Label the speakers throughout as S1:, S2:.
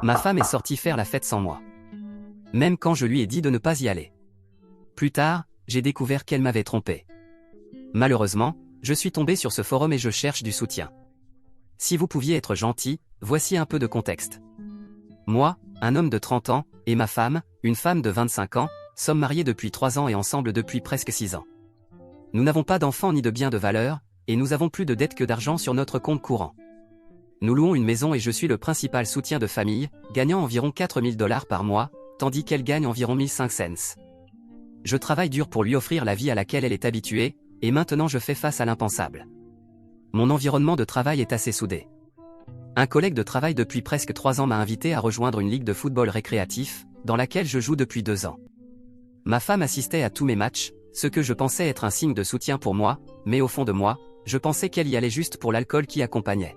S1: Ma femme est sortie faire la fête sans moi. Même quand je lui ai dit de ne pas y aller. Plus tard, j'ai découvert qu'elle m'avait trompé. Malheureusement, je suis tombé sur ce forum et je cherche du soutien. Si vous pouviez être gentil, voici un peu de contexte. Moi, un homme de 30 ans, et ma femme, une femme de 25 ans, sommes mariés depuis 3 ans et ensemble depuis presque 6 ans. Nous n'avons pas d'enfants ni de biens de valeur, et nous avons plus de dettes que d'argent sur notre compte courant. Nous louons une maison et je suis le principal soutien de famille, gagnant environ 4 000 $ par mois, tandis qu'elle gagne environ 1 500 $. Je travaille dur pour lui offrir la vie à laquelle elle est habituée, et maintenant je fais face à l'impensable. Mon environnement de travail est assez soudé. Un collègue de travail depuis presque 3 ans m'a invité à rejoindre une ligue de football récréatif, dans laquelle je joue depuis 2 ans. Ma femme assistait à tous mes matchs, ce que je pensais être un signe de soutien pour moi, mais au fond de moi, je pensais qu'elle y allait juste pour l'alcool qui accompagnait.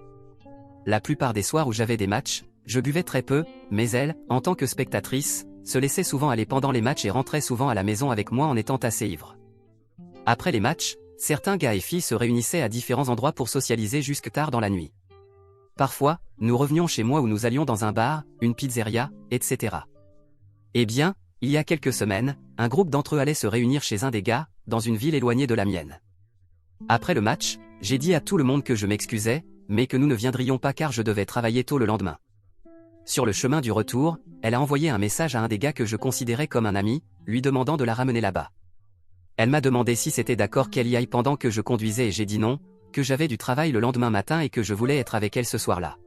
S1: La plupart des soirs où j'avais des matchs, je buvais très peu, mais elle, en tant que spectatrice, se laissait souvent aller pendant les matchs et rentrait souvent à la maison avec moi en étant assez ivre. Après les matchs, certains gars et filles se réunissaient à différents endroits pour socialiser jusque tard dans la nuit. Parfois, nous revenions chez moi ou nous allions dans un bar, une pizzeria, etc. Eh bien, il y a quelques semaines, un groupe d'entre eux allait se réunir chez un des gars, dans une ville éloignée de la mienne. Après le match, j'ai dit à tout le monde que je m'excusais, mais que nous ne viendrions pas car je devais travailler tôt le lendemain. Sur le chemin du retour, elle a envoyé un message à un des gars que je considérais comme un ami, lui demandant de la ramener là-bas. Elle m'a demandé si c'était d'accord qu'elle y aille pendant que je conduisais et j'ai dit non, que j'avais du travail le lendemain matin et que je voulais être avec elle ce soir-là.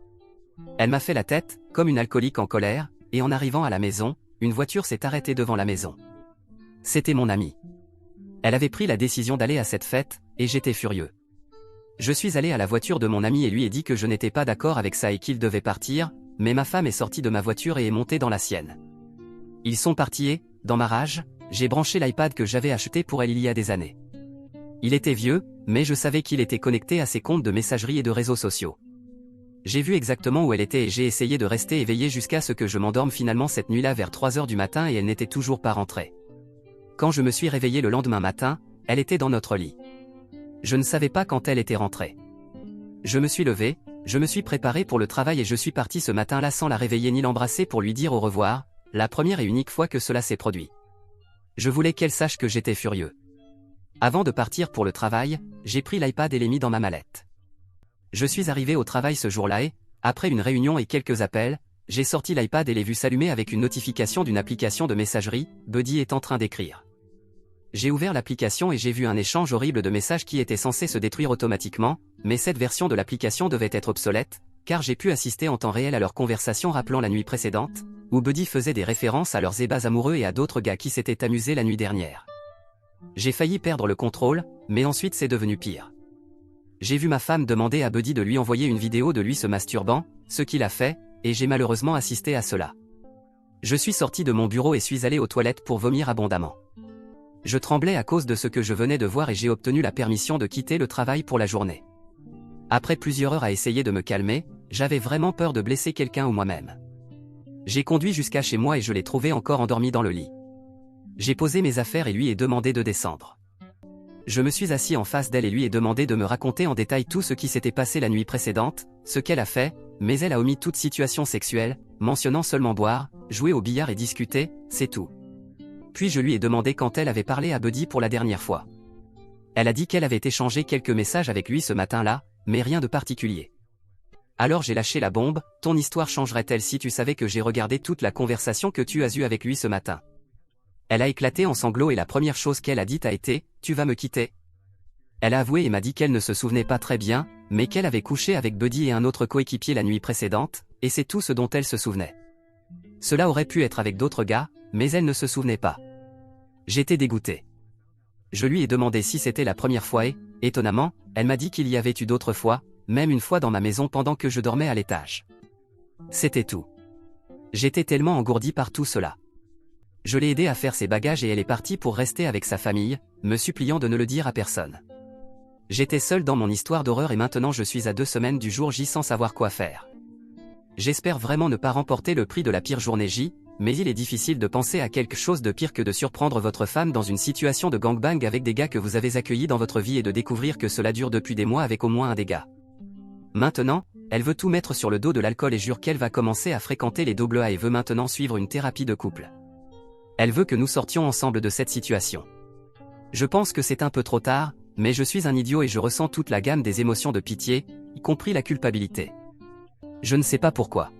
S1: Elle m'a fait la tête, comme une alcoolique en colère, et en arrivant à la maison, une voiture s'est arrêtée devant la maison. C'était mon amie. Elle avait pris la décision d'aller à cette fête, et j'étais furieux. Je suis allé à la voiture de mon ami et lui ai dit que je n'étais pas d'accord avec ça et qu'il devait partir, mais ma femme est sortie de ma voiture et est montée dans la sienne. Ils sont partis et, dans ma rage, j'ai branché l'iPad que j'avais acheté pour elle il y a des années. Il était vieux, mais je savais qu'il était connecté à ses comptes de messagerie et de réseaux sociaux. J'ai vu exactement où elle était et j'ai essayé de rester éveillé jusqu'à ce que je m'endorme finalement cette nuit-là vers 3 h du matin et elle n'était toujours pas rentrée. Quand je me suis réveillé le lendemain matin, elle était dans notre lit. Je ne savais pas quand elle était rentrée. Je me suis levé, je me suis préparé pour le travail et je suis parti ce matin-là sans la réveiller ni l'embrasser pour lui dire au revoir, la première et unique fois que cela s'est produit. Je voulais qu'elle sache que j'étais furieux. Avant de partir pour le travail, j'ai pris l'iPad et l'ai mis dans ma mallette. Je suis arrivé au travail ce jour-là et, après une réunion et quelques appels, j'ai sorti l'iPad et l'ai vu s'allumer avec une notification d'une application de messagerie, Buddy est en train d'écrire. J'ai ouvert l'application et j'ai vu un échange horrible de messages qui était censé se détruire automatiquement, mais cette version de l'application devait être obsolète, car j'ai pu assister en temps réel à leur conversation rappelant la nuit précédente, où Buddy faisait des références à leurs ébats amoureux et à d'autres gars qui s'étaient amusés la nuit dernière. J'ai failli perdre le contrôle, mais ensuite c'est devenu pire. J'ai vu ma femme demander à Buddy de lui envoyer une vidéo de lui se masturbant, ce qu'il a fait, et j'ai malheureusement assisté à cela. Je suis sorti de mon bureau et suis allé aux toilettes pour vomir abondamment. Je tremblais à cause de ce que je venais de voir et j'ai obtenu la permission de quitter le travail pour la journée. Après plusieurs heures à essayer de me calmer, j'avais vraiment peur de blesser quelqu'un ou moi-même. J'ai conduit jusqu'à chez moi et je l'ai trouvé encore endormi dans le lit. J'ai posé mes affaires et lui ai demandé de descendre. Je me suis assis en face d'elle et lui ai demandé de me raconter en détail tout ce qui s'était passé la nuit précédente, ce qu'elle a fait, mais elle a omis toute situation sexuelle, mentionnant seulement boire, jouer au billard et discuter, c'est tout. Puis je lui ai demandé quand elle avait parlé à Buddy pour la dernière fois. Elle a dit qu'elle avait échangé quelques messages avec lui ce matin-là, mais rien de particulier. Alors j'ai lâché la bombe, ton histoire changerait-elle si tu savais que j'ai regardé toute la conversation que tu as eue avec lui ce matin? Elle a éclaté en sanglots et la première chose qu'elle a dite a été, tu vas me quitter? Elle a avoué et m'a dit qu'elle ne se souvenait pas très bien, mais qu'elle avait couché avec Buddy et un autre coéquipier la nuit précédente, et c'est tout ce dont elle se souvenait. Cela aurait pu être avec d'autres gars, mais elle ne se souvenait pas. J'étais dégoûté. Je lui ai demandé si c'était la première fois et, étonnamment, elle m'a dit qu'il y avait eu d'autres fois, même une fois dans ma maison pendant que je dormais à l'étage. C'était tout. J'étais tellement engourdi par tout cela. Je l'ai aidée à faire ses bagages et elle est partie pour rester avec sa famille, me suppliant de ne le dire à personne. J'étais seul dans mon histoire d'horreur et maintenant je suis à 2 semaines du jour J sans savoir quoi faire. J'espère vraiment ne pas remporter le prix de la pire journée J, mais il est difficile de penser à quelque chose de pire que de surprendre votre femme dans une situation de gangbang avec des gars que vous avez accueillis dans votre vie et de découvrir que cela dure depuis des mois avec au moins un des gars. Maintenant, elle veut tout mettre sur le dos de l'alcool et jure qu'elle va commencer à fréquenter les AA et veut maintenant suivre une thérapie de couple. Elle veut que nous sortions ensemble de cette situation. Je pense que c'est un peu trop tard, mais je suis un idiot et je ressens toute la gamme des émotions de pitié, y compris la culpabilité. Je ne sais pas pourquoi.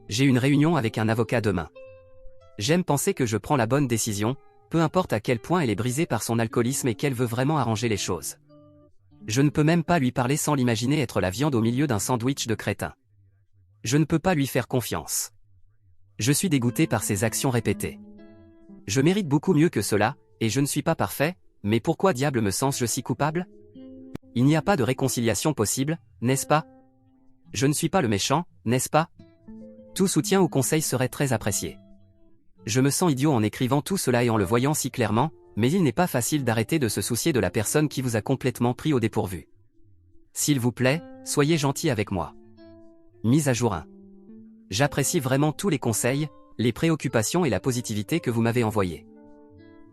S1: J'ai une réunion avec un avocat demain. J'aime penser que je prends la bonne décision, peu importe à quel point elle est brisée par son alcoolisme et qu'elle veut vraiment arranger les choses. Je ne peux même pas lui parler sans l'imaginer être la viande au milieu d'un sandwich de crétin. Je ne peux pas lui faire confiance. Je suis dégoûté par ses actions répétées. Je mérite beaucoup mieux que cela, et je ne suis pas parfait, mais pourquoi diable me sens-je si coupable? Il n'y a pas de réconciliation possible, n'est-ce pas? Je ne suis pas le méchant, n'est-ce pas? Tout soutien ou conseil serait très apprécié. Je me sens idiot en écrivant tout cela et en le voyant si clairement, mais il n'est pas facile d'arrêter de se soucier de la personne qui vous a complètement pris au dépourvu. S'il vous plaît, soyez gentil avec moi. Mise à jour 1. J'apprécie vraiment tous les conseils, les préoccupations et la positivité que vous m'avez envoyés.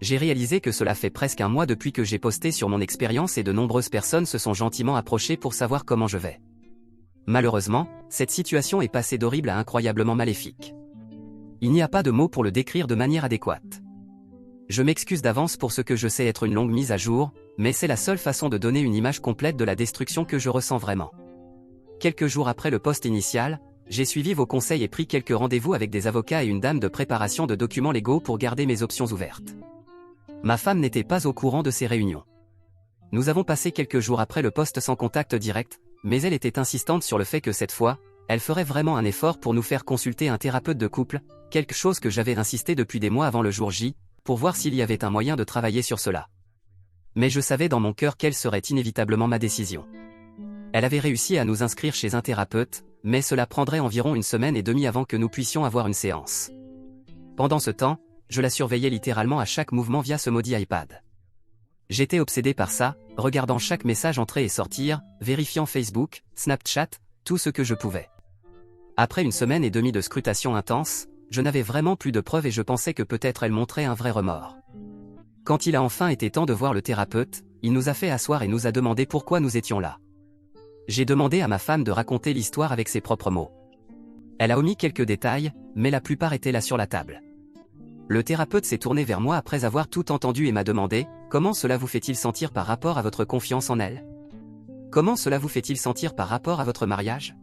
S1: J'ai réalisé que cela fait presque un mois depuis que j'ai posté sur mon expérience et de nombreuses personnes se sont gentiment approchées pour savoir comment je vais. Malheureusement, cette situation est passée d'horrible à incroyablement maléfique. Il n'y a pas de mots pour le décrire de manière adéquate. Je m'excuse d'avance pour ce que je sais être une longue mise à jour, mais c'est la seule façon de donner une image complète de la destruction que je ressens vraiment. Quelques jours après le post initial, j'ai suivi vos conseils et pris quelques rendez-vous avec des avocats et une dame de préparation de documents légaux pour garder mes options ouvertes. Ma femme n'était pas au courant de ces réunions. Nous avons passé quelques jours après le post sans contact direct, mais elle était insistante sur le fait que cette fois, elle ferait vraiment un effort pour nous faire consulter un thérapeute de couple, quelque chose que j'avais insisté depuis des mois avant le jour J, pour voir s'il y avait un moyen de travailler sur cela. Mais je savais dans mon cœur quelle serait inévitablement ma décision. Elle avait réussi à nous inscrire chez un thérapeute, mais cela prendrait environ une semaine et demie avant que nous puissions avoir une séance. Pendant ce temps, je la surveillais littéralement à chaque mouvement via ce maudit iPad. J'étais obsédé par ça, regardant chaque message entrer et sortir, vérifiant Facebook, Snapchat, tout ce que je pouvais. Après une semaine et demie de scrutation intense, je n'avais vraiment plus de preuves et je pensais que peut-être elle montrait un vrai remords. Quand il a enfin été temps de voir le thérapeute, il nous a fait asseoir et nous a demandé pourquoi nous étions là. J'ai demandé à ma femme de raconter l'histoire avec ses propres mots. Elle a omis quelques détails, mais la plupart étaient là sur la table. Le thérapeute s'est tourné vers moi après avoir tout entendu et m'a demandé « Comment cela vous fait-il sentir par rapport à votre confiance en elle? Comment cela vous fait-il sentir par rapport à votre mariage ?»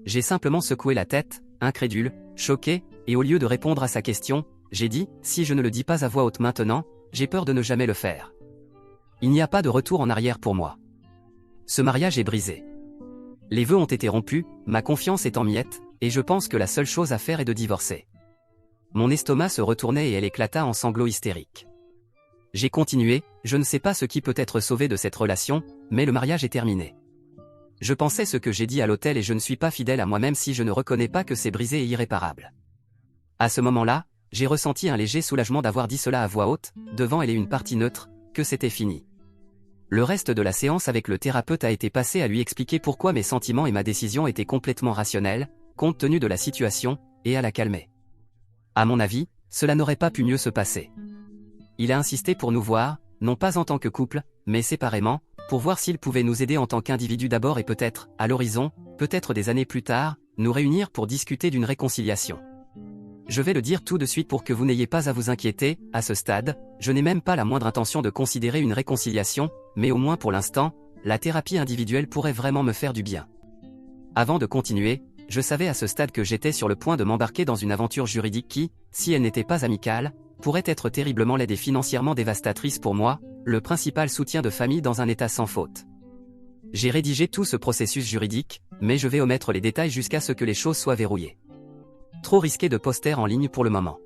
S1: J'ai simplement secoué la tête, incrédule, choqué, et au lieu de répondre à sa question, j'ai dit « Si je ne le dis pas à voix haute maintenant, j'ai peur de ne jamais le faire. Il n'y a pas de retour en arrière pour moi. Ce mariage est brisé. Les vœux ont été rompus, ma confiance est en miettes, et je pense que la seule chose à faire est de divorcer. » Mon estomac se retournait et elle éclata en sanglots hystériques. J'ai continué, je ne sais pas ce qui peut être sauvé de cette relation, mais le mariage est terminé. Je pensais ce que j'ai dit à l'hôtel et je ne suis pas fidèle à moi-même si je ne reconnais pas que c'est brisé et irréparable. À ce moment-là, j'ai ressenti un léger soulagement d'avoir dit cela à voix haute, devant elle et une partie neutre, que c'était fini. Le reste de la séance avec le thérapeute a été passé à lui expliquer pourquoi mes sentiments et ma décision étaient complètement rationnels, compte tenu de la situation, et à la calmer. À mon avis, cela n'aurait pas pu mieux se passer. Il a insisté pour nous voir, non pas en tant que couple, mais séparément, pour voir s'il pouvait nous aider en tant qu'individu d'abord et peut-être, à l'horizon, peut-être des années plus tard, nous réunir pour discuter d'une réconciliation. Je vais le dire tout de suite pour que vous n'ayez pas à vous inquiéter, à ce stade, je n'ai même pas la moindre intention de considérer une réconciliation, mais au moins pour l'instant, la thérapie individuelle pourrait vraiment me faire du bien. Avant de continuer, je savais à ce stade que j'étais sur le point de m'embarquer dans une aventure juridique qui, si elle n'était pas amicale, pourrait être terriblement laide et financièrement dévastatrice pour moi, le principal soutien de famille dans un état sans faute. J'ai rédigé tout ce processus juridique, mais je vais omettre les détails jusqu'à ce que les choses soient verrouillées. Trop risqué de poster en ligne pour le moment.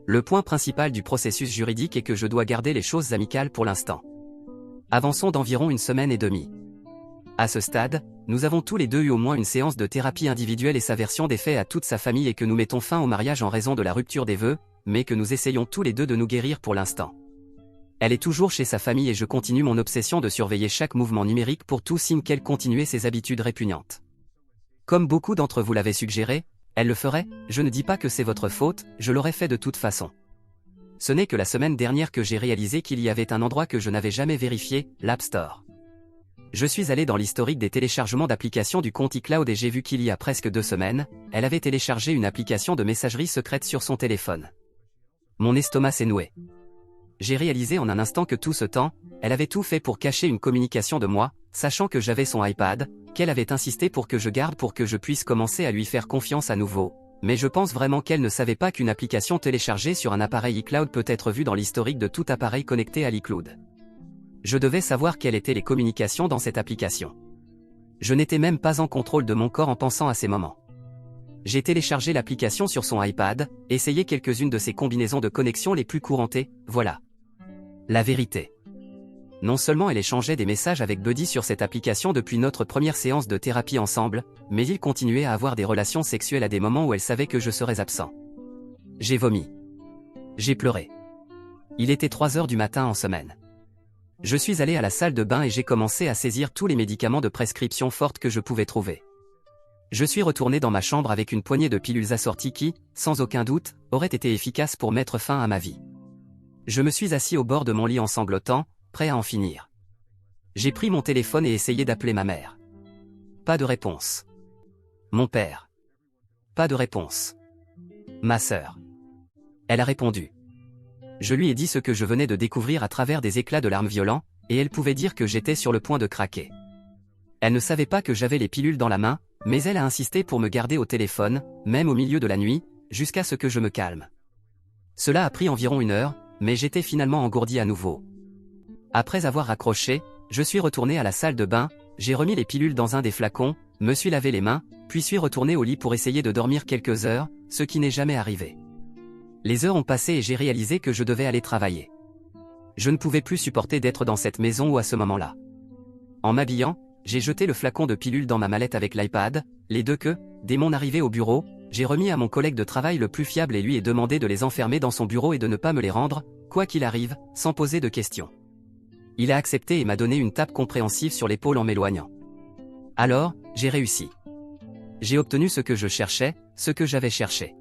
S1: Le point principal du processus juridique est que je dois garder les choses amicales pour l'instant. Avançons d'environ une semaine et demie. À ce stade, nous avons tous les deux eu au moins une séance de thérapie individuelle et sa version des faits à toute sa famille et que nous mettons fin au mariage en raison de la rupture des vœux, mais que nous essayons tous les deux de nous guérir pour l'instant. Elle est toujours chez sa famille et je continue mon obsession de surveiller chaque mouvement numérique pour tout signe qu'elle continuait ses habitudes répugnantes. Comme beaucoup d'entre vous l'avaient suggéré, elle le ferait, je ne dis pas que c'est votre faute, je l'aurais fait de toute façon. Ce n'est que la semaine dernière que j'ai réalisé qu'il y avait un endroit que je n'avais jamais vérifié, l'App Store. Je suis allé dans l'historique des téléchargements d'applications du compte iCloud et j'ai vu qu'il y a presque 2 semaines, elle avait téléchargé une application de messagerie secrète sur son téléphone. Mon estomac s'est noué. J'ai réalisé en un instant que tout ce temps, elle avait tout fait pour cacher une communication de moi, sachant que j'avais son iPad, qu'elle avait insisté pour que je garde pour que je puisse commencer à lui faire confiance à nouveau. Mais je pense vraiment qu'elle ne savait pas qu'une application téléchargée sur un appareil iCloud peut être vue dans l'historique de tout appareil connecté à l'iCloud. Je devais savoir quelles étaient les communications dans cette application. Je n'étais même pas en contrôle de mon corps en pensant à ces moments. J'ai téléchargé l'application sur son iPad, essayé quelques-unes de ses combinaisons de connexion les plus courantes et, voilà. La vérité. Non seulement elle échangeait des messages avec Buddy sur cette application depuis notre première séance de thérapie ensemble, mais il continuait à avoir des relations sexuelles à des moments où elle savait que je serais absent. J'ai vomi. J'ai pleuré. Il était 3 heures du matin en semaine. Je suis allé à la salle de bain et j'ai commencé à saisir tous les médicaments de prescription forte que je pouvais trouver. Je suis retourné dans ma chambre avec une poignée de pilules assorties qui, sans aucun doute, auraient été efficaces pour mettre fin à ma vie. Je me suis assis au bord de mon lit en sanglotant, prêt à en finir. J'ai pris mon téléphone et essayé d'appeler ma mère. Pas de réponse. Mon père. Pas de réponse. Ma sœur. Elle a répondu. Je lui ai dit ce que je venais de découvrir à travers des éclats de larmes violents, et elle pouvait dire que j'étais sur le point de craquer. Elle ne savait pas que j'avais les pilules dans la main, mais elle a insisté pour me garder au téléphone, même au milieu de la nuit, jusqu'à ce que je me calme. Cela a pris environ 1 heure, mais j'étais finalement engourdi à nouveau. Après avoir raccroché, je suis retourné à la salle de bain, j'ai remis les pilules dans un des flacons, me suis lavé les mains, puis suis retourné au lit pour essayer de dormir quelques heures, ce qui n'est jamais arrivé. Les heures ont passé et j'ai réalisé que je devais aller travailler. Je ne pouvais plus supporter d'être dans cette maison ou à ce moment-là. En m'habillant, j'ai jeté le flacon de pilules dans ma mallette avec l'iPad, les deux que, dès mon arrivée au bureau, j'ai remis à mon collègue de travail le plus fiable et lui ai demandé de les enfermer dans son bureau et de ne pas me les rendre, quoi qu'il arrive, sans poser de questions. Il a accepté et m'a donné une tape compréhensive sur l'épaule en m'éloignant. Alors, j'ai réussi. J'ai obtenu ce que je cherchais, ce que j'avais cherché.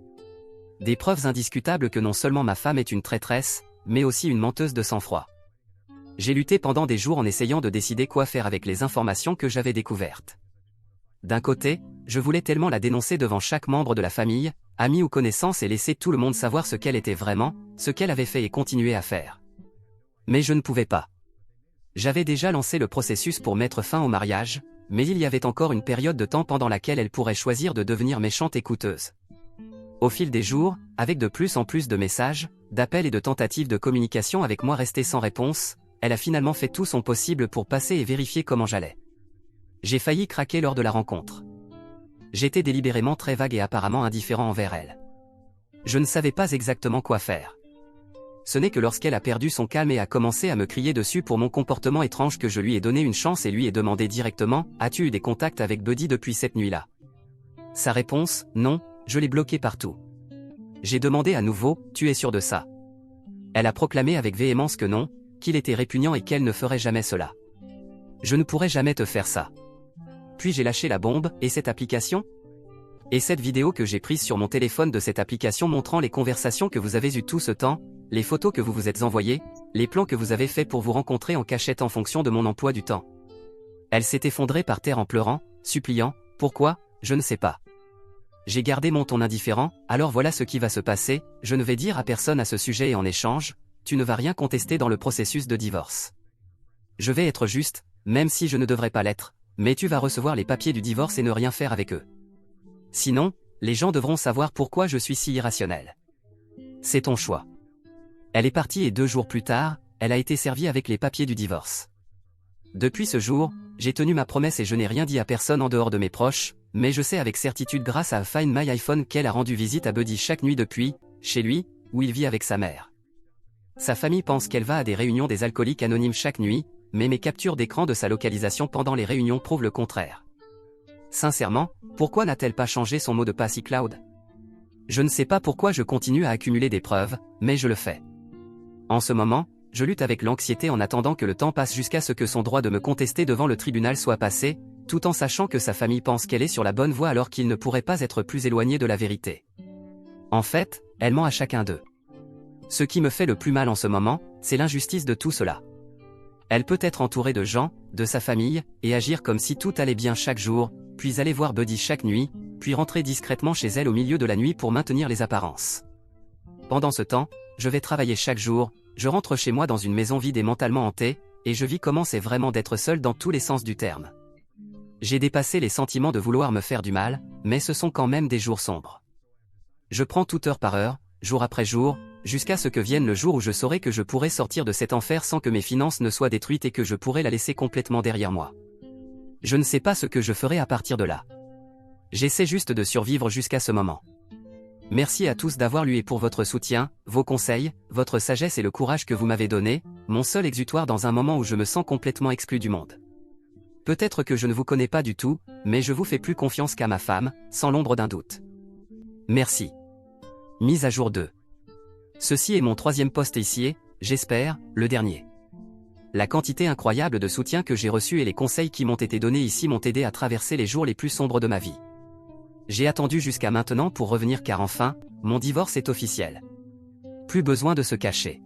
S1: Des preuves indiscutables que non seulement ma femme est une traîtresse, mais aussi une menteuse de sang-froid. J'ai lutté pendant des jours en essayant de décider quoi faire avec les informations que j'avais découvertes. D'un côté, je voulais tellement la dénoncer devant chaque membre de la famille, amis ou connaissances et laisser tout le monde savoir ce qu'elle était vraiment, ce qu'elle avait fait et continuait à faire. Mais je ne pouvais pas. J'avais déjà lancé le processus pour mettre fin au mariage, mais il y avait encore une période de temps pendant laquelle elle pourrait choisir de devenir méchante et coûteuse. Au fil des jours, avec de plus en plus de messages, d'appels et de tentatives de communication avec moi restées sans réponse, elle a finalement fait tout son possible pour passer et vérifier comment j'allais. J'ai failli craquer lors de la rencontre. J'étais délibérément très vague et apparemment indifférent envers elle. Je ne savais pas exactement quoi faire. Ce n'est que lorsqu'elle a perdu son calme et a commencé à me crier dessus pour mon comportement étrange que je lui ai donné une chance et lui ai demandé directement « As-tu eu des contacts avec Buddy depuis cette nuit-là » Sa réponse « Non, je l'ai bloqué partout. » J'ai demandé à nouveau « Tu es sûr de ça ?» Elle a proclamé avec véhémence que non, qu'il était répugnant et qu'elle ne ferait jamais cela. Je ne pourrais jamais te faire ça. Puis j'ai lâché la bombe, et cette application ? Et cette vidéo que j'ai prise sur mon téléphone de cette application montrant les conversations que vous avez eues tout ce temps, les photos que vous vous êtes envoyées, les plans que vous avez faits pour vous rencontrer en cachette en fonction de mon emploi du temps. Elle s'est effondrée par terre en pleurant, suppliant, pourquoi, je ne sais pas. J'ai gardé mon ton indifférent, alors voilà ce qui va se passer, je ne vais dire à personne à ce sujet et en échange, tu ne vas rien contester dans le processus de divorce. Je vais être juste, même si je ne devrais pas l'être, mais tu vas recevoir les papiers du divorce et ne rien faire avec eux. Sinon, les gens devront savoir pourquoi je suis si irrationnel. C'est ton choix. Elle est partie et 2 jours plus tard, elle a été servie avec les papiers du divorce. Depuis ce jour, j'ai tenu ma promesse et je n'ai rien dit à personne en dehors de mes proches, mais je sais avec certitude grâce à Find My iPhone qu'elle a rendu visite à Buddy chaque nuit depuis, chez lui, où il vit avec sa mère. Sa famille pense qu'elle va à des réunions des alcooliques anonymes chaque nuit, mais mes captures d'écran de sa localisation pendant les réunions prouvent le contraire. Sincèrement, pourquoi n'a-t-elle pas changé son mot de passe iCloud ? Je ne sais pas pourquoi je continue à accumuler des preuves, mais je le fais. En ce moment, je lutte avec l'anxiété en attendant que le temps passe jusqu'à ce que son droit de me contester devant le tribunal soit passé, tout en sachant que sa famille pense qu'elle est sur la bonne voie alors qu'il ne pourrait pas être plus éloigné de la vérité. En fait, elle ment à chacun d'eux. Ce qui me fait le plus mal en ce moment, c'est l'injustice de tout cela. Elle peut être entourée de gens, de sa famille, et agir comme si tout allait bien chaque jour, puis aller voir Buddy chaque nuit, puis rentrer discrètement chez elle au milieu de la nuit pour maintenir les apparences. Pendant ce temps, je vais travailler chaque jour, je rentre chez moi dans une maison vide et mentalement hantée, et je vis comment c'est vraiment d'être seul dans tous les sens du terme. J'ai dépassé les sentiments de vouloir me faire du mal, mais ce sont quand même des jours sombres. Je prends toute heure par heure, jour après jour, jusqu'à ce que vienne le jour où je saurai que je pourrai sortir de cet enfer sans que mes finances ne soient détruites et que je pourrai la laisser complètement derrière moi. Je ne sais pas ce que je ferai à partir de là. J'essaie juste de survivre jusqu'à ce moment. Merci à tous d'avoir lu et pour votre soutien, vos conseils, votre sagesse et le courage que vous m'avez donné, mon seul exutoire dans un moment où je me sens complètement exclu du monde. Peut-être que je ne vous connais pas du tout, mais je vous fais plus confiance qu'à ma femme, sans l'ombre d'un doute. Merci. Mise à jour 2. Ceci est mon 3e post ici, j'espère, le dernier. La quantité incroyable de soutien que j'ai reçu et les conseils qui m'ont été donnés ici m'ont aidé à traverser les jours les plus sombres de ma vie. J'ai attendu jusqu'à maintenant pour revenir car enfin, mon divorce est officiel. Plus besoin de se cacher.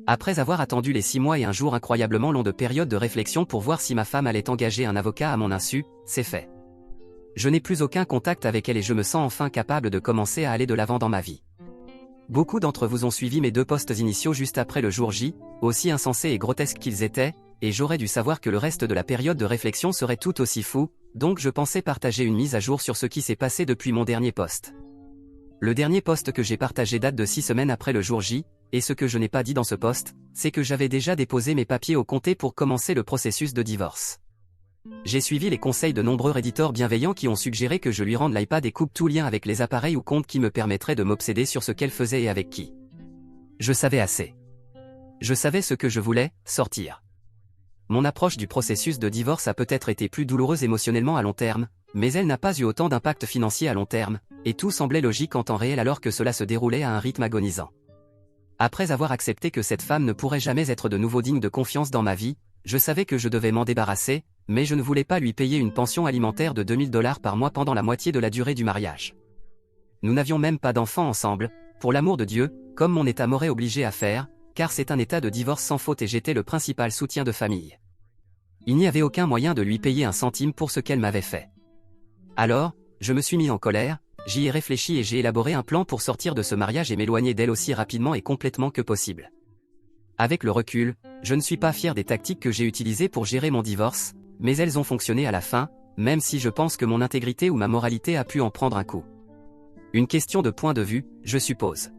S1: Après avoir attendu les 6 mois et un jour incroyablement long de période de réflexion pour voir si ma femme allait engager un avocat à mon insu, c'est fait. Je n'ai plus aucun contact avec elle et je me sens enfin capable de commencer à aller de l'avant dans ma vie. Beaucoup d'entre vous ont suivi mes 2 posts initiaux juste après le jour J, aussi insensés et grotesques qu'ils étaient, et j'aurais dû savoir que le reste de la période de réflexion serait tout aussi fou, donc je pensais partager une mise à jour sur ce qui s'est passé depuis mon dernier post. Le dernier post que j'ai partagé date de 6 semaines après le jour J, et ce que je n'ai pas dit dans ce post, c'est que j'avais déjà déposé mes papiers au comté pour commencer le processus de divorce. J'ai suivi les conseils de nombreux réditeurs bienveillants qui ont suggéré que je lui rende l'iPad et coupe tout lien avec les appareils ou comptes qui me permettraient de m'obséder sur ce qu'elle faisait et avec qui. Je savais assez. Je savais ce que je voulais, sortir. Mon approche du processus de divorce a peut-être été plus douloureuse émotionnellement à long terme, mais elle n'a pas eu autant d'impact financier à long terme, et tout semblait logique en temps réel alors que cela se déroulait à un rythme agonisant. Après avoir accepté que cette femme ne pourrait jamais être de nouveau digne de confiance dans ma vie, je savais que je devais m'en débarrasser, mais je ne voulais pas lui payer une pension alimentaire de 2000 $ par mois pendant la moitié de la durée du mariage. Nous n'avions même pas d'enfants ensemble, pour l'amour de Dieu, comme mon état m'aurait obligé à faire, car c'est un état de divorce sans faute et j'étais le principal soutien de famille. Il n'y avait aucun moyen de lui payer un centime pour ce qu'elle m'avait fait. Alors, je me suis mis en colère, j'y ai réfléchi et j'ai élaboré un plan pour sortir de ce mariage et m'éloigner d'elle aussi rapidement et complètement que possible. Avec le recul, je ne suis pas fier des tactiques que j'ai utilisées pour gérer mon divorce, mais elles ont fonctionné à la fin, même si je pense que mon intégrité ou ma moralité a pu en prendre un coup. Une question de point de vue, je suppose.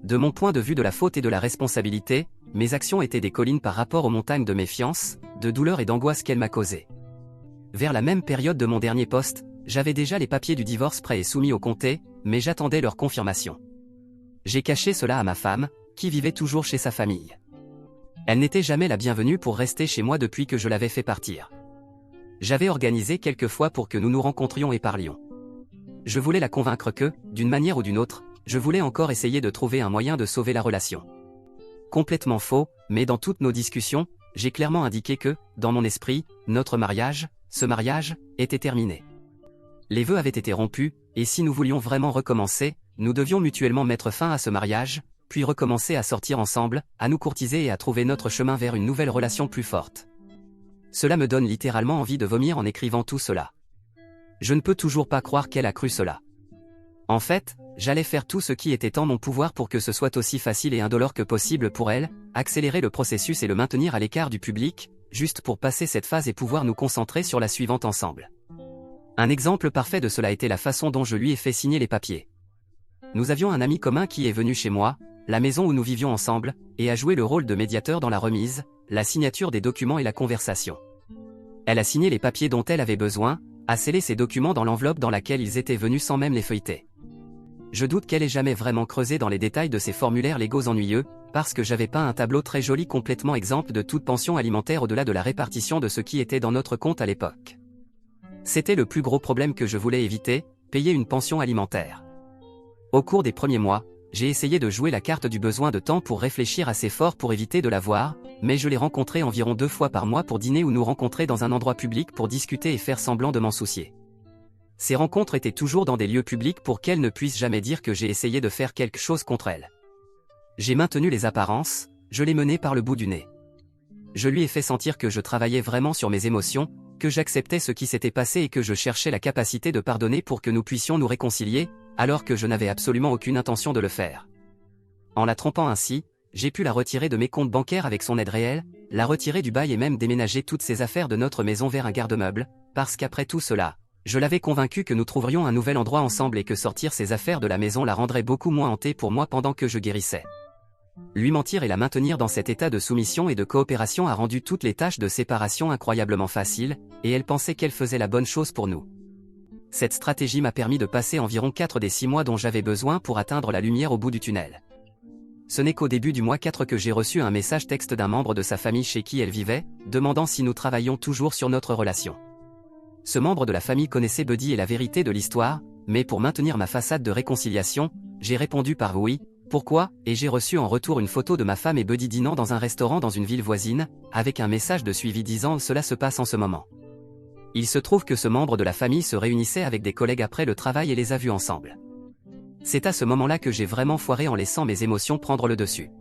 S1: De mon point de vue de la faute et de la responsabilité, mes actions étaient des collines par rapport aux montagnes de méfiance, de douleur et d'angoisse qu'elle m'a causées. Vers la même période de mon dernier poste, j'avais déjà les papiers du divorce prêts et soumis au comté, mais j'attendais leur confirmation. J'ai caché cela à ma femme, qui vivait toujours chez sa famille. Elle n'était jamais la bienvenue pour rester chez moi depuis que je l'avais fait partir. J'avais organisé quelques fois pour que nous nous rencontrions et parlions. Je voulais la convaincre que, d'une manière ou d'une autre, je voulais encore essayer de trouver un moyen de sauver la relation. Complètement faux, mais dans toutes nos discussions, j'ai clairement indiqué que, dans mon esprit, notre mariage, ce mariage, était terminé. Les vœux avaient été rompus, et si nous voulions vraiment recommencer, nous devions mutuellement mettre fin à ce mariage, puis recommencer à sortir ensemble, à nous courtiser et à trouver notre chemin vers une nouvelle relation plus forte. Cela me donne littéralement envie de vomir en écrivant tout cela. Je ne peux toujours pas croire qu'elle a cru cela. En fait, j'allais faire tout ce qui était en mon pouvoir pour que ce soit aussi facile et indolore que possible pour elle, accélérer le processus et le maintenir à l'écart du public, juste pour passer cette phase et pouvoir nous concentrer sur la suivante ensemble. Un exemple parfait de cela était la façon dont je lui ai fait signer les papiers. Nous avions un ami commun qui est venu chez moi, la maison où nous vivions ensemble, et a joué le rôle de médiateur dans la remise, la signature des documents et la conversation. Elle a signé les papiers dont elle avait besoin, a scellé ces documents dans l'enveloppe dans laquelle ils étaient venus sans même les feuilleter. Je doute qu'elle ait jamais vraiment creusé dans les détails de ces formulaires légaux ennuyeux, parce que j'avais pas un tableau très joli complètement exempt de toute pension alimentaire au-delà de la répartition de ce qui était dans notre compte à l'époque. C'était le plus gros problème que je voulais éviter, payer une pension alimentaire. Au cours des premiers mois, j'ai essayé de jouer la carte du besoin de temps pour réfléchir assez fort pour éviter de la voir, mais je l'ai rencontrée environ 2 fois par mois pour dîner ou nous rencontrer dans un endroit public pour discuter et faire semblant de m'en soucier. Ces rencontres étaient toujours dans des lieux publics pour qu'elle ne puisse jamais dire que j'ai essayé de faire quelque chose contre elle. J'ai maintenu les apparences, je l'ai menée par le bout du nez. je lui ai fait sentir que je travaillais vraiment sur mes émotions, que j'acceptais ce qui s'était passé et que je cherchais la capacité de pardonner pour que nous puissions nous réconcilier, alors que je n'avais absolument aucune intention de le faire. En la trompant ainsi, j'ai pu la retirer de mes comptes bancaires avec son aide réelle, la retirer du bail et même déménager toutes ses affaires de notre maison vers un garde-meubles, parce qu'après tout cela, je l'avais convaincue que nous trouverions un nouvel endroit ensemble et que sortir ses affaires de la maison la rendrait beaucoup moins hantée pour moi pendant que je guérissais. Lui mentir et la maintenir dans cet état de soumission et de coopération a rendu toutes les tâches de séparation incroyablement faciles, et elle pensait qu'elle faisait la bonne chose pour nous. Cette stratégie m'a permis de passer environ 4 des 6 mois dont j'avais besoin pour atteindre la lumière au bout du tunnel. Ce n'est qu'au début du mois 4 que j'ai reçu un message texte d'un membre de sa famille chez qui elle vivait, demandant si nous travaillions toujours sur notre relation. Ce membre de la famille connaissait Buddy et la vérité de l'histoire, mais pour maintenir ma façade de réconciliation, j'ai répondu par oui. Pourquoi, et j'ai reçu en retour une photo de ma femme et Buddy dînant dans un restaurant dans une ville voisine, avec un message de suivi disant « Cela se passe en ce moment ». Il se trouve que ce membre de la famille se réunissait avec des collègues après le travail et les a vus ensemble. C'est à ce moment-là que j'ai vraiment foiré en laissant mes émotions prendre le dessus.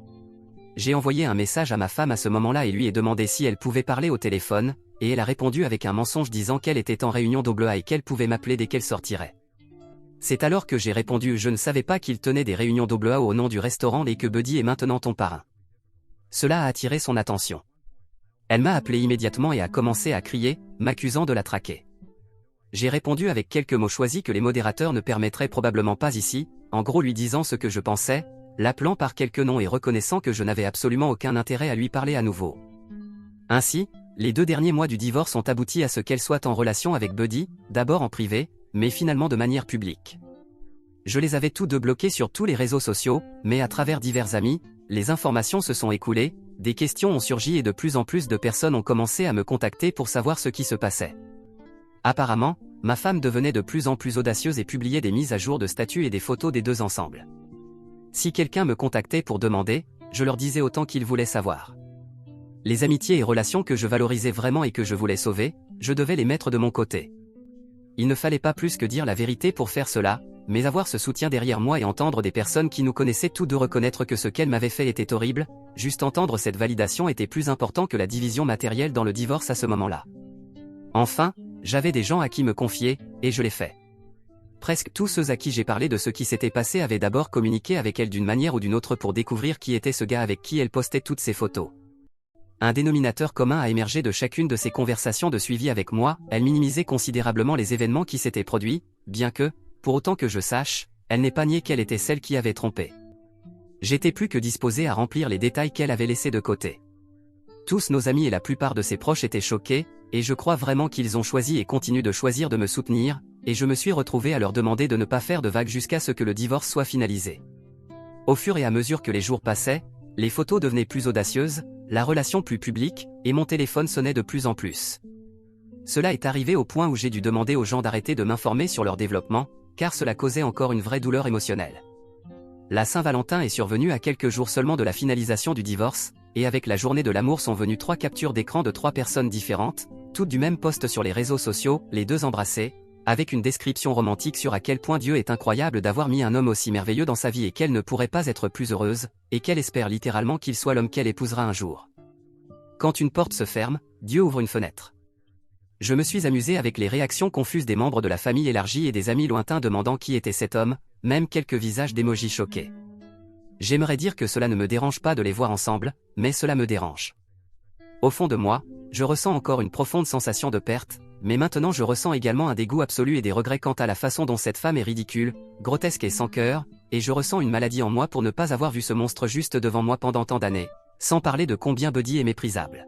S1: J'ai envoyé un message à ma femme à ce moment-là et lui ai demandé si elle pouvait parler au téléphone, et elle a répondu avec un mensonge disant qu'elle était en réunion AA et qu'elle pouvait m'appeler dès qu'elle sortirait. C'est alors que j'ai répondu « Je ne savais pas qu'il tenait des réunions AA au nom du restaurant et que Buddy est maintenant ton parrain ». Cela a attiré son attention. Elle m'a appelé immédiatement et a commencé à crier, m'accusant de la traquer. J'ai répondu avec quelques mots choisis que les modérateurs ne permettraient probablement pas ici, en gros lui disant ce que je pensais, l'appelant par quelques noms et reconnaissant que je n'avais absolument aucun intérêt à lui parler à nouveau. Ainsi, les 2 derniers mois du divorce ont abouti à ce qu'elle soit en relation avec Buddy, d'abord en privé, mais finalement de manière publique. Je les avais tous deux bloqués sur tous les réseaux sociaux, mais à travers divers amis, les informations se sont écoulées, des questions ont surgi et de plus en plus de personnes ont commencé à me contacter pour savoir ce qui se passait. Apparemment, ma femme devenait de plus en plus audacieuse et publiait des mises à jour de statuts et des photos des 2 ensemble. Si quelqu'un me contactait pour demander, je leur disais autant qu'ils voulaient savoir. Les amitiés et relations que je valorisais vraiment et que je voulais sauver, je devais les mettre de mon côté. Il ne fallait pas plus que dire la vérité pour faire cela, mais avoir ce soutien derrière moi et entendre des personnes qui nous connaissaient tous deux reconnaître que ce qu'elle m'avait fait était horrible, juste entendre cette validation était plus important que la division matérielle dans le divorce à ce moment-là. Enfin, j'avais des gens à qui me confier, et je l'ai fait. Presque tous ceux à qui j'ai parlé de ce qui s'était passé avaient d'abord communiqué avec elle d'une manière ou d'une autre pour découvrir qui était ce gars avec qui elle postait toutes ses photos. Un dénominateur commun a émergé de chacune de ces conversations de suivi avec moi, elle minimisait considérablement les événements qui s'étaient produits, bien que, pour autant que je sache, elle n'ait pas nié qu'elle était celle qui avait trompé. J'étais plus que disposé à remplir les détails qu'elle avait laissés de côté. Tous nos amis et la plupart de ses proches étaient choqués, et je crois vraiment qu'ils ont choisi et continuent de choisir de me soutenir, et je me suis retrouvé à leur demander de ne pas faire de vagues jusqu'à ce que le divorce soit finalisé. Au fur et à mesure que les jours passaient, les photos devenaient plus audacieuses, la relation plus publique, et mon téléphone sonnait de plus en plus. Cela est arrivé au point où j'ai dû demander aux gens d'arrêter de m'informer sur leur développement, car cela causait encore une vraie douleur émotionnelle. La Saint-Valentin est survenue à quelques jours seulement de la finalisation du divorce, et avec la journée de l'amour sont venues 3 captures d'écran de 3 personnes différentes, toutes du même post sur les réseaux sociaux, les 2 embrassées, avec une description romantique sur à quel point Dieu est incroyable d'avoir mis un homme aussi merveilleux dans sa vie et qu'elle ne pourrait pas être plus heureuse, et qu'elle espère littéralement qu'il soit l'homme qu'elle épousera un jour. Quand une porte se ferme, Dieu ouvre une fenêtre. Je me suis amusé avec les réactions confuses des membres de la famille élargie et des amis lointains demandant qui était cet homme, même quelques visages d'émojis choqués. J'aimerais dire que cela ne me dérange pas de les voir ensemble, mais cela me dérange. Au fond de moi, je ressens encore une profonde sensation de perte, mais maintenant je ressens également un dégoût absolu et des regrets quant à la façon dont cette femme est ridicule, grotesque et sans cœur, et je ressens une maladie en moi pour ne pas avoir vu ce monstre juste devant moi pendant tant d'années, sans parler de combien Buddy est méprisable.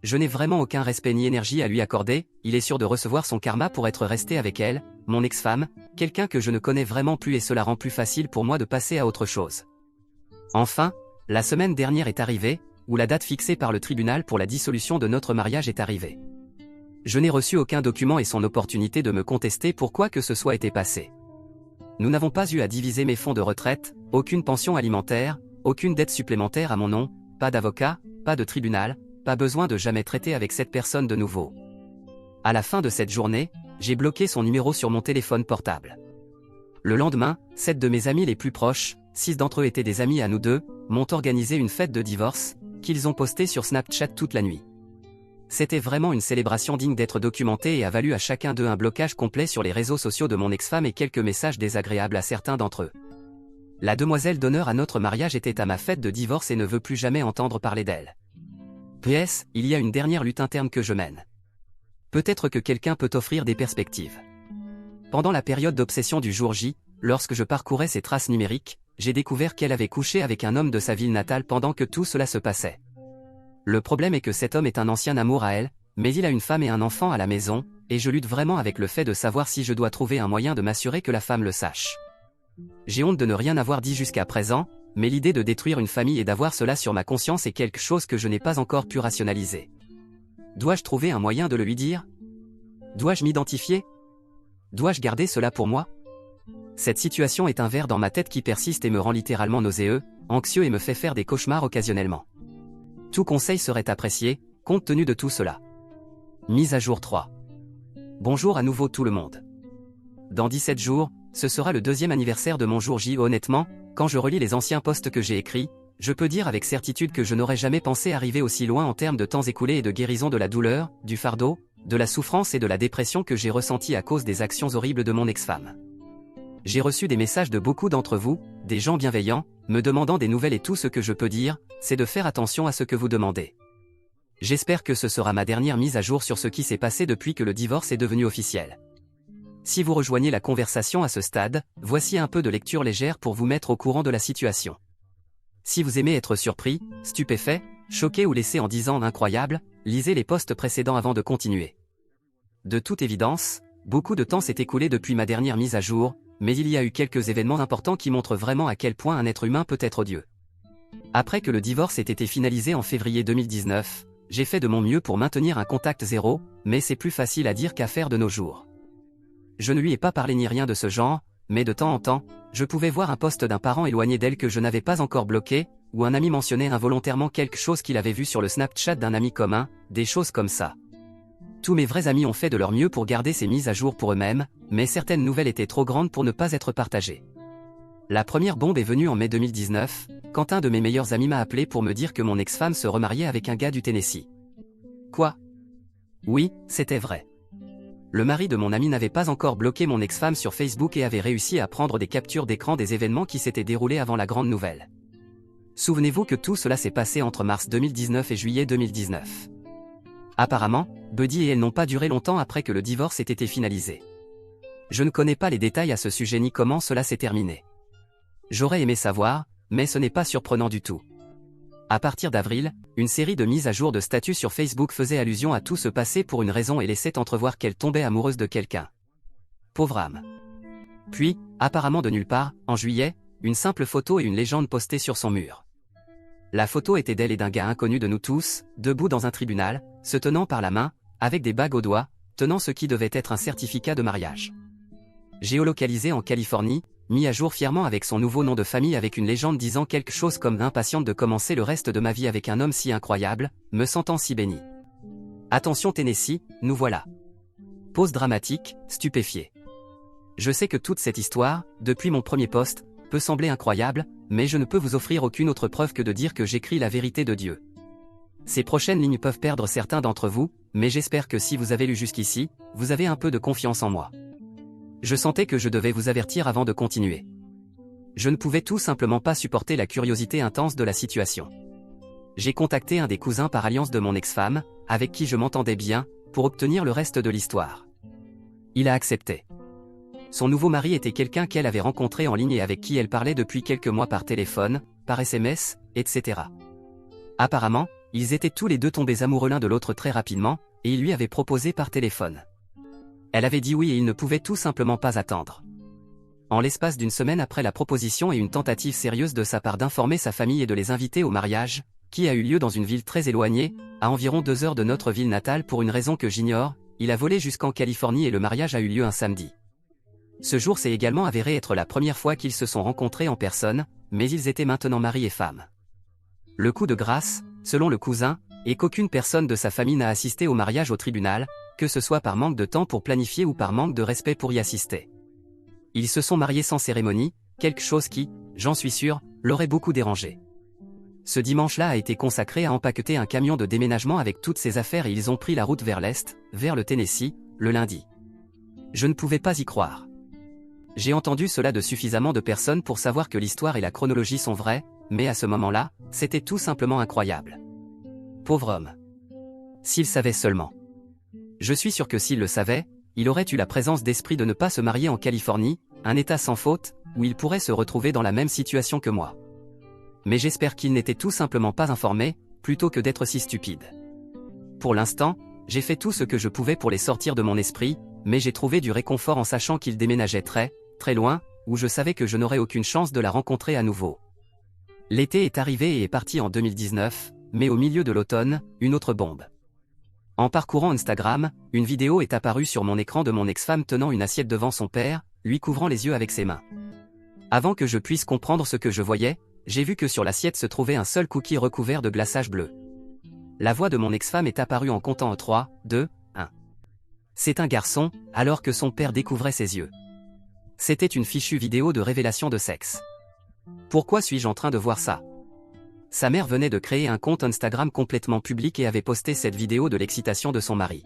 S1: Je n'ai vraiment aucun respect ni énergie à lui accorder, il est sûr de recevoir son karma pour être resté avec elle, mon ex-femme, quelqu'un que je ne connais vraiment plus et cela rend plus facile pour moi de passer à autre chose. Enfin, la semaine dernière est arrivée, où la date fixée par le tribunal pour la dissolution de notre mariage est arrivée. Je n'ai reçu aucun document et son opportunité de me contester pour quoi que ce soit été passé. Nous n'avons pas eu à diviser mes fonds de retraite, aucune pension alimentaire, aucune dette supplémentaire à mon nom, pas d'avocat, pas de tribunal, pas besoin de jamais traiter avec cette personne de nouveau. À la fin de cette journée, j'ai bloqué son numéro sur mon téléphone portable. Le lendemain, 7 de mes amis les plus proches, 6 d'entre eux étaient des amis à nous deux, m'ont organisé une fête de divorce, qu'ils ont posté sur Snapchat toute la nuit. C'était vraiment une célébration digne d'être documentée et a valu à chacun d'eux un blocage complet sur les réseaux sociaux de mon ex-femme et quelques messages désagréables à certains d'entre eux. La demoiselle d'honneur à notre mariage était à ma fête de divorce et ne veut plus jamais entendre parler d'elle. PS, il y a une dernière lutte interne que je mène. Peut-être que quelqu'un peut offrir des perspectives. Pendant la période d'obsession du jour J, lorsque je parcourais ses traces numériques, j'ai découvert qu'elle avait couché avec un homme de sa ville natale pendant que tout cela se passait. Le problème est que cet homme est un ancien amour à elle, mais il a une femme et un enfant à la maison, et je lutte vraiment avec le fait de savoir si je dois trouver un moyen de m'assurer que la femme le sache. J'ai honte de ne rien avoir dit jusqu'à présent, mais l'idée de détruire une famille et d'avoir cela sur ma conscience est quelque chose que je n'ai pas encore pu rationaliser. Dois-je trouver un moyen de le lui dire? Dois-je m'identifier? Dois-je garder cela pour moi? Cette situation est un ver dans ma tête qui persiste et me rend littéralement nauséeux, anxieux et me fait faire des cauchemars occasionnellement. Tout conseil serait apprécié, compte tenu de tout cela. Mise à jour 3. Bonjour à nouveau tout le monde. Dans 17 jours, ce sera le 2e anniversaire de mon jour J. Honnêtement, quand je relis les anciens posts que j'ai écrits, je peux dire avec certitude que je n'aurais jamais pensé arriver aussi loin en termes de temps écoulés et de guérison de la douleur, du fardeau, de la souffrance et de la dépression que j'ai ressenti à cause des actions horribles de mon ex-femme. J'ai reçu des messages de beaucoup d'entre vous, des gens bienveillants, me demandant des nouvelles et tout ce que je peux dire, c'est de faire attention à ce que vous demandez. J'espère que ce sera ma dernière mise à jour sur ce qui s'est passé depuis que le divorce est devenu officiel. Si vous rejoignez la conversation à ce stade, voici un peu de lecture légère pour vous mettre au courant de la situation. Si vous aimez être surpris, stupéfait, choqué ou laissé en disant incroyable, lisez les posts précédents avant de continuer. De toute évidence, beaucoup de temps s'est écoulé depuis ma dernière mise à jour, mais il y a eu quelques événements importants qui montrent vraiment à quel point un être humain peut être odieux. Après que le divorce ait été finalisé en février 2019, j'ai fait de mon mieux pour maintenir un contact zéro, mais c'est plus facile à dire qu'à faire de nos jours. Je ne lui ai pas parlé ni rien de ce genre, mais de temps en temps, je pouvais voir un post d'un parent éloigné d'elle que je n'avais pas encore bloqué, ou un ami mentionnait involontairement quelque chose qu'il avait vu sur le Snapchat d'un ami commun, des choses comme ça. Tous mes vrais amis ont fait de leur mieux pour garder ces mises à jour pour eux-mêmes, mais certaines nouvelles étaient trop grandes pour ne pas être partagées. La première bombe est venue en mai 2019, quand un de mes meilleurs amis m'a appelé pour me dire que mon ex-femme se remariait avec un gars du Tennessee. Quoi? Oui, c'était vrai. Le mari de mon ami n'avait pas encore bloqué mon ex-femme sur Facebook et avait réussi à prendre des captures d'écran des événements qui s'étaient déroulés avant la grande nouvelle. Souvenez-vous que tout cela s'est passé entre mars 2019 et juillet 2019. Apparemment, Buddy et elle n'ont pas duré longtemps après que le divorce ait été finalisé. Je ne connais pas les détails à ce sujet ni comment cela s'est terminé. J'aurais aimé savoir, mais ce n'est pas surprenant du tout. À partir d'avril, une série de mises à jour de statut sur Facebook faisait allusion à tout ce passé pour une raison et laissait entrevoir qu'elle tombait amoureuse de quelqu'un. Pauvre âme. Puis, apparemment de nulle part, en juillet, une simple photo et une légende postée sur son mur. La photo était d'elle et d'un gars inconnu de nous tous, debout dans un tribunal, se tenant par la main, avec des bagues aux doigts, tenant ce qui devait être un certificat de mariage. Géolocalisé en Californie, mis à jour fièrement avec son nouveau nom de famille avec une légende disant quelque chose comme impatiente de commencer le reste de ma vie avec un homme si incroyable, me sentant si béni. Attention Tennessee, nous voilà. Pause dramatique, stupéfié. Je sais que toute cette histoire, depuis mon premier post, peut sembler incroyable, mais je ne peux vous offrir aucune autre preuve que de dire que j'écris la vérité de Dieu. Ces prochaines lignes peuvent perdre certains d'entre vous, mais j'espère que si vous avez lu jusqu'ici, vous avez un peu de confiance en moi. Je sentais que je devais vous avertir avant de continuer. Je ne pouvais tout simplement pas supporter la curiosité intense de la situation. J'ai contacté un des cousins par alliance de mon ex-femme, avec qui je m'entendais bien, pour obtenir le reste de l'histoire. Il a accepté. Son nouveau mari était quelqu'un qu'elle avait rencontré en ligne et avec qui elle parlait depuis quelques mois par téléphone, par SMS, etc. Apparemment, ils étaient tous les deux tombés amoureux l'un de l'autre très rapidement, et il lui avait proposé par téléphone. Elle avait dit oui et il ne pouvait tout simplement pas attendre. En l'espace d'une semaine après la proposition et une tentative sérieuse de sa part d'informer sa famille et de les inviter au mariage, qui a eu lieu dans une ville très éloignée, à environ 2 heures de notre ville natale pour une raison que j'ignore, il a volé jusqu'en Californie et le mariage a eu lieu un samedi. Ce jour s'est également avéré être la première fois qu'ils se sont rencontrés en personne, mais ils étaient maintenant mari et femme. Le coup de grâce, selon le cousin, est qu'aucune personne de sa famille n'a assisté au mariage au tribunal, que ce soit par manque de temps pour planifier ou par manque de respect pour y assister. Ils se sont mariés sans cérémonie, quelque chose qui, j'en suis sûr, l'aurait beaucoup dérangé. Ce dimanche-là a été consacré à empaqueter un camion de déménagement avec toutes ses affaires et ils ont pris la route vers l'est, vers le Tennessee, le lundi. Je ne pouvais pas y croire. J'ai entendu cela de suffisamment de personnes pour savoir que l'histoire et la chronologie sont vraies, mais à ce moment-là, c'était tout simplement incroyable. Pauvre homme. S'il savait seulement. Je suis sûr que s'il le savait, il aurait eu la présence d'esprit de ne pas se marier en Californie, un état sans faute, où il pourrait se retrouver dans la même situation que moi. Mais j'espère qu'il n'était tout simplement pas informé, plutôt que d'être si stupide. Pour l'instant, j'ai fait tout ce que je pouvais pour les sortir de mon esprit, mais j'ai trouvé du réconfort en sachant qu'il déménageait très, très loin, où je savais que je n'aurais aucune chance de la rencontrer à nouveau. L'été est arrivé et est parti en 2019, mais au milieu de l'automne, une autre bombe. En parcourant Instagram, une vidéo est apparue sur mon écran de mon ex-femme tenant une assiette devant son père, lui couvrant les yeux avec ses mains. Avant que je puisse comprendre ce que je voyais, j'ai vu que sur l'assiette se trouvait un seul cookie recouvert de glaçage bleu. La voix de mon ex-femme est apparue en comptant en 3, 2, 1. C'est un garçon, alors que son père découvrait ses yeux. C'était une fichue vidéo de révélation de sexe. Pourquoi suis-je en train de voir ça? Sa mère venait de créer un compte Instagram complètement public et avait posté cette vidéo de l'excitation de son mari.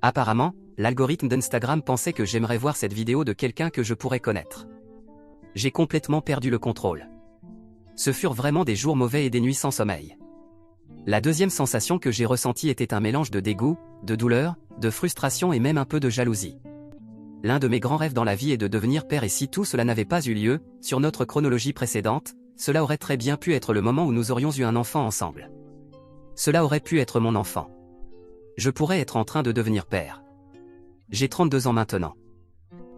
S1: Apparemment, l'algorithme d'Instagram pensait que j'aimerais voir cette vidéo de quelqu'un que je pourrais connaître. J'ai complètement perdu le contrôle. Ce furent vraiment des jours mauvais et des nuits sans sommeil. La deuxième sensation que j'ai ressentie était un mélange de dégoût, de douleur, de frustration et même un peu de jalousie. L'un de mes grands rêves dans la vie est de devenir père et si tout cela n'avait pas eu lieu, sur notre chronologie précédente, cela aurait très bien pu être le moment où nous aurions eu un enfant ensemble. Cela aurait pu être mon enfant. Je pourrais être en train de devenir père. J'ai 32 ans maintenant.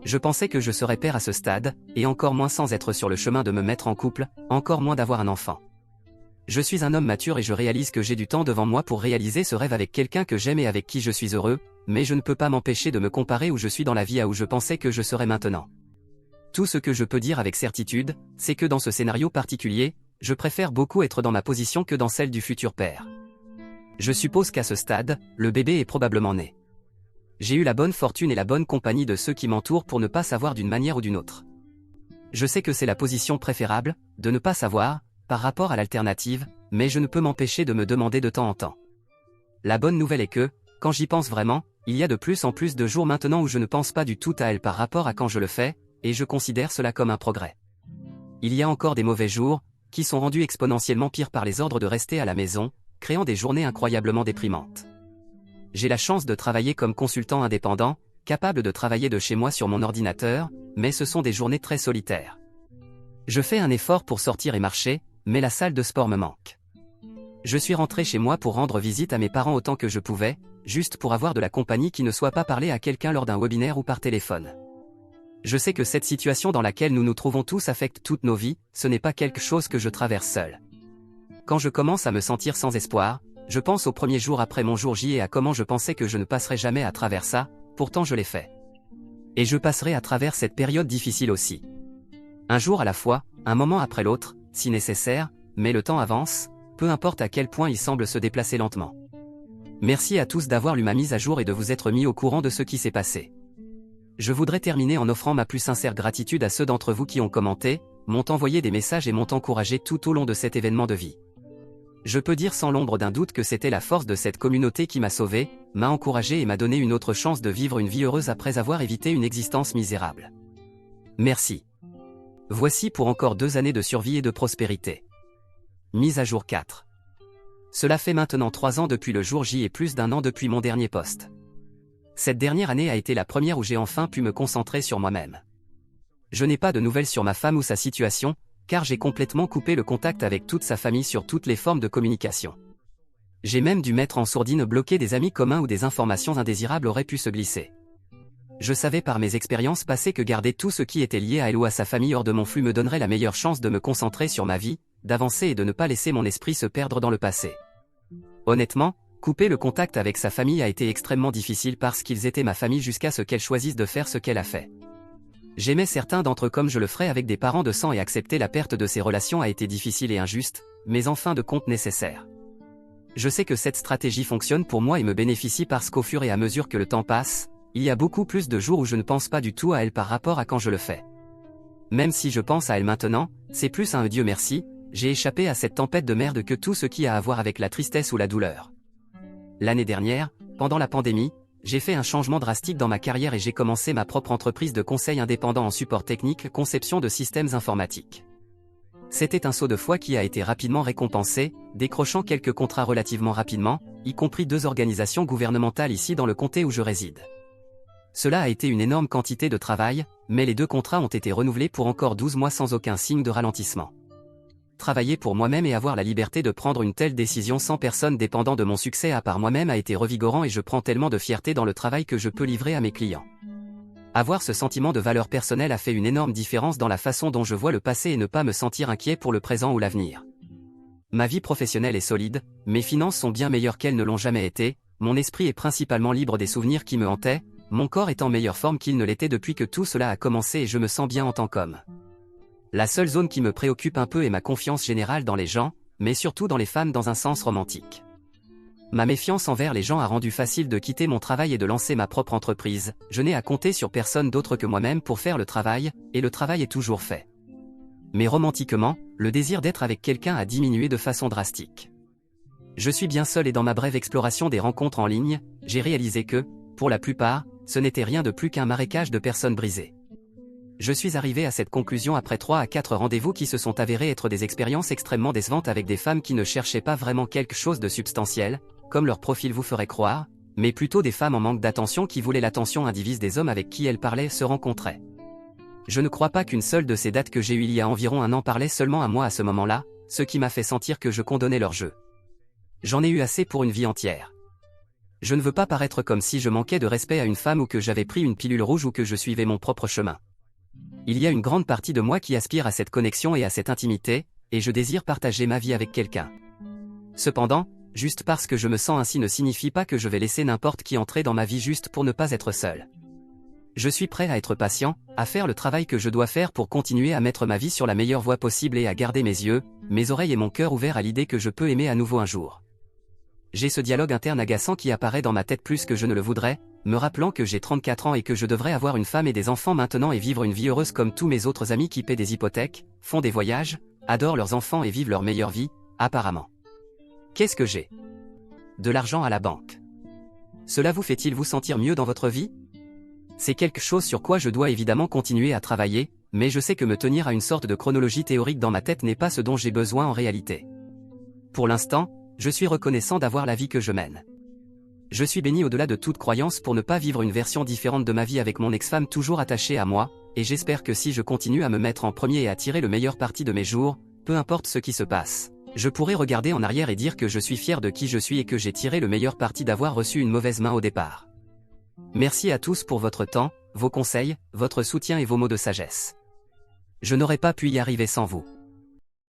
S1: Je pensais que je serais père à ce stade, et encore moins sans être sur le chemin de me mettre en couple, encore moins d'avoir un enfant. Je suis un homme mature et je réalise que j'ai du temps devant moi pour réaliser ce rêve avec quelqu'un que j'aime et avec qui je suis heureux, mais je ne peux pas m'empêcher de me comparer où je suis dans la vie à où je pensais que je serais maintenant. Tout ce que je peux dire avec certitude, c'est que dans ce scénario particulier, je préfère beaucoup être dans ma position que dans celle du futur père. Je suppose qu'à ce stade, le bébé est probablement né. J'ai eu la bonne fortune et la bonne compagnie de ceux qui m'entourent pour ne pas savoir d'une manière ou d'une autre. Je sais que c'est la position préférable, de ne pas savoir, par rapport à l'alternative, mais je ne peux m'empêcher de me demander de temps en temps. La bonne nouvelle est que, quand j'y pense vraiment, il y a de plus en plus de jours maintenant où je ne pense pas du tout à elle par rapport à quand je le fais, et je considère cela comme un progrès. Il y a encore des mauvais jours, qui sont rendus exponentiellement pires par les ordres de rester à la maison, créant des journées incroyablement déprimantes. J'ai la chance de travailler comme consultant indépendant, capable de travailler de chez moi sur mon ordinateur, mais ce sont des journées très solitaires. Je fais un effort pour sortir et marcher, mais la salle de sport me manque. Je suis rentré chez moi pour rendre visite à mes parents autant que je pouvais, juste pour avoir de la compagnie qui ne soit pas parler à quelqu'un lors d'un webinaire ou par téléphone. Je sais que cette situation dans laquelle nous nous trouvons tous affecte toutes nos vies, ce n'est pas quelque chose que je traverse seul. Quand je commence à me sentir sans espoir, je pense aux premiers jours après mon jour J et à comment je pensais que je ne passerais jamais à travers ça, pourtant je l'ai fait. Et je passerai à travers cette période difficile aussi. Un jour à la fois, un moment après l'autre, si nécessaire, mais le temps avance, peu importe à quel point il semble se déplacer lentement. Merci à tous d'avoir lu ma mise à jour et de vous être mis au courant de ce qui s'est passé. Je voudrais terminer en offrant ma plus sincère gratitude à ceux d'entre vous qui ont commenté, m'ont envoyé des messages et m'ont encouragé tout au long de cet événement de vie. Je peux dire sans l'ombre d'un doute que c'était la force de cette communauté qui m'a sauvé, m'a encouragé et m'a donné une autre chance de vivre une vie heureuse après avoir évité une existence misérable. Merci. Voici pour encore 2 années de survie et de prospérité. Mise à jour 4. Cela fait maintenant 3 ans depuis le jour J et plus d'1 an depuis mon dernier poste. Cette dernière année a été la première où j'ai enfin pu me concentrer sur moi-même. Je n'ai pas de nouvelles sur ma femme ou sa situation, car j'ai complètement coupé le contact avec toute sa famille sur toutes les formes de communication. J'ai même dû mettre en sourdine bloquer des amis communs où des informations indésirables auraient pu se glisser. Je savais par mes expériences passées que garder tout ce qui était lié à elle ou à sa famille hors de mon flux me donnerait la meilleure chance de me concentrer sur ma vie, d'avancer et de ne pas laisser mon esprit se perdre dans le passé. Honnêtement, couper le contact avec sa famille a été extrêmement difficile parce qu'ils étaient ma famille jusqu'à ce qu'elle choisisse de faire ce qu'elle a fait. J'aimais certains d'entre eux comme je le ferais avec des parents de sang et accepter la perte de ces relations a été difficile et injuste, mais en fin de compte nécessaire. Je sais que cette stratégie fonctionne pour moi et me bénéficie parce qu'au fur et à mesure que le temps passe, il y a beaucoup plus de jours où je ne pense pas du tout à elle par rapport à quand je le fais. Même si je pense à elle maintenant, c'est plus un Dieu merci, j'ai échappé à cette tempête de merde que tout ce qui a à voir avec la tristesse ou la douleur. L'année dernière, pendant la pandémie, j'ai fait un changement drastique dans ma carrière et j'ai commencé ma propre entreprise de conseil indépendant en support technique, conception de systèmes informatiques. C'était un saut de foi qui a été rapidement récompensé, décrochant quelques contrats relativement rapidement, y compris 2 organisations gouvernementales ici dans le comté où je réside. Cela a été une énorme quantité de travail, mais les 2 contrats ont été renouvelés pour encore 12 mois sans aucun signe de ralentissement. Travailler pour moi-même et avoir la liberté de prendre une telle décision sans personne dépendant de mon succès à part moi-même a été revigorant et je prends tellement de fierté dans le travail que je peux livrer à mes clients. Avoir ce sentiment de valeur personnelle a fait une énorme différence dans la façon dont je vois le passé et ne pas me sentir inquiet pour le présent ou l'avenir. Ma vie professionnelle est solide, mes finances sont bien meilleures qu'elles ne l'ont jamais été, mon esprit est principalement libre des souvenirs qui me hantaient, mon corps est en meilleure forme qu'il ne l'était depuis que tout cela a commencé et je me sens bien en tant qu'homme. La seule zone qui me préoccupe un peu est ma confiance générale dans les gens, mais surtout dans les femmes dans un sens romantique. Ma méfiance envers les gens a rendu facile de quitter mon travail et de lancer ma propre entreprise, je n'ai à compter sur personne d'autre que moi-même pour faire le travail, et le travail est toujours fait. Mais romantiquement, le désir d'être avec quelqu'un a diminué de façon drastique. Je suis bien seul et dans ma brève exploration des rencontres en ligne, j'ai réalisé que, pour la plupart, ce n'était rien de plus qu'un marécage de personnes brisées. Je suis arrivé à cette conclusion après 3 à 4 rendez-vous qui se sont avérés être des expériences extrêmement décevantes avec des femmes qui ne cherchaient pas vraiment quelque chose de substantiel, comme leur profil vous ferait croire, mais plutôt des femmes en manque d'attention qui voulaient l'attention indivise des hommes avec qui elles parlaient se rencontraient. Je ne crois pas qu'une seule de ces dates que j'ai eues il y a environ un an parlait seulement à moi à ce moment-là, ce qui m'a fait sentir que je condamnais leur jeu. J'en ai eu assez pour une vie entière. Je ne veux pas paraître comme si je manquais de respect à une femme ou que j'avais pris une pilule rouge ou que je suivais mon propre chemin. Il y a une grande partie de moi qui aspire à cette connexion et à cette intimité, et je désire partager ma vie avec quelqu'un. Cependant, juste parce que je me sens ainsi ne signifie pas que je vais laisser n'importe qui entrer dans ma vie juste pour ne pas être seul. Je suis prêt à être patient, à faire le travail que je dois faire pour continuer à mettre ma vie sur la meilleure voie possible et à garder mes yeux, mes oreilles et mon cœur ouverts à l'idée que je peux aimer à nouveau un jour. J'ai ce dialogue interne agaçant qui apparaît dans ma tête plus que je ne le voudrais, me rappelant que j'ai 34 ans et que je devrais avoir une femme et des enfants maintenant et vivre une vie heureuse comme tous mes autres amis qui paient des hypothèques, font des voyages, adorent leurs enfants et vivent leur meilleure vie, apparemment. Qu'est-ce que j'ai? De l'argent à la banque. Cela vous fait-il vous sentir mieux dans votre vie? C'est quelque chose sur quoi je dois évidemment continuer à travailler, mais je sais que me tenir à une sorte de chronologie théorique dans ma tête n'est pas ce dont j'ai besoin en réalité. Pour l'instant, je suis reconnaissant d'avoir la vie que je mène. Je suis béni au-delà de toute croyance pour ne pas vivre une version différente de ma vie avec mon ex-femme toujours attachée à moi, et j'espère que si je continue à me mettre en premier et à tirer le meilleur parti de mes jours, peu importe ce qui se passe, je pourrai regarder en arrière et dire que je suis fier de qui je suis et que j'ai tiré le meilleur parti d'avoir reçu une mauvaise main au départ. Merci à tous pour votre temps, vos conseils, votre soutien et vos mots de sagesse. Je n'aurais pas pu y arriver sans vous.